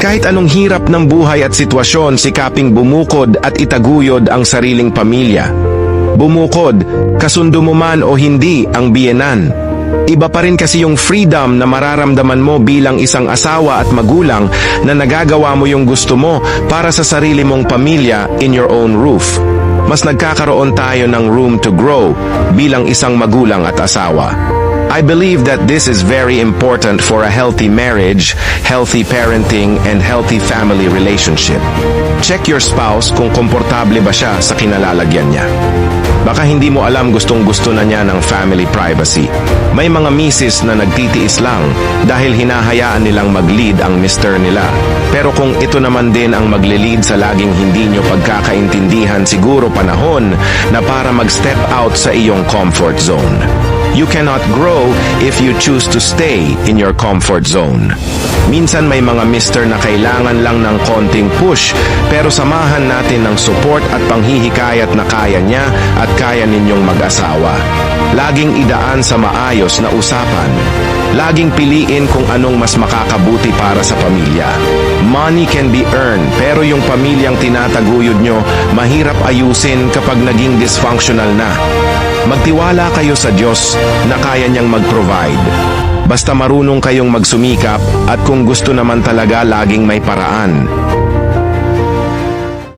Kahit anong hirap ng buhay at sitwasyon, sikaping bumukod at itaguyod ang sariling pamilya. Bumukod, kasundo mo man o hindi ang biyenan. Iba pa rin kasi yung freedom na mararamdaman mo bilang isang asawa at magulang na nagagawa mo yung gusto mo para sa sarili mong pamilya in your own roof. Mas nagkakaroon tayo ng room to grow bilang isang magulang at asawa. I believe that this is very important for a healthy marriage, healthy parenting, and healthy family relationship. Check your spouse kung komportable ba siya sa kinalalagyan niya. Baka hindi mo alam gustong-gusto na niya ng family privacy. May mga misis na nagtitiis lang dahil hinahayaan nilang mag-lead ang mister nila. Pero kung ito naman din ang magle-lead sa laging hindi nyo pagkakaintindihan, siguro panahon na para mag-step out sa iyong comfort zone. You cannot grow if you choose to stay in your comfort zone. Minsan may mga mister na kailangan lang ng konting push, pero samahan natin ng support at panghihikayat na kaya niya at kaya ninyong mag-asawa. Laging idaan sa maayos na usapan. Laging piliin kung anong mas makakabuti para sa pamilya. Money can be earned, pero yung pamilyang tinataguyod nyo, mahirap ayusin kapag naging dysfunctional na. Magtiwala kayo sa Diyos na kaya niyang mag-provide. Basta marunong kayong magsumikap at kung gusto naman talaga laging may paraan.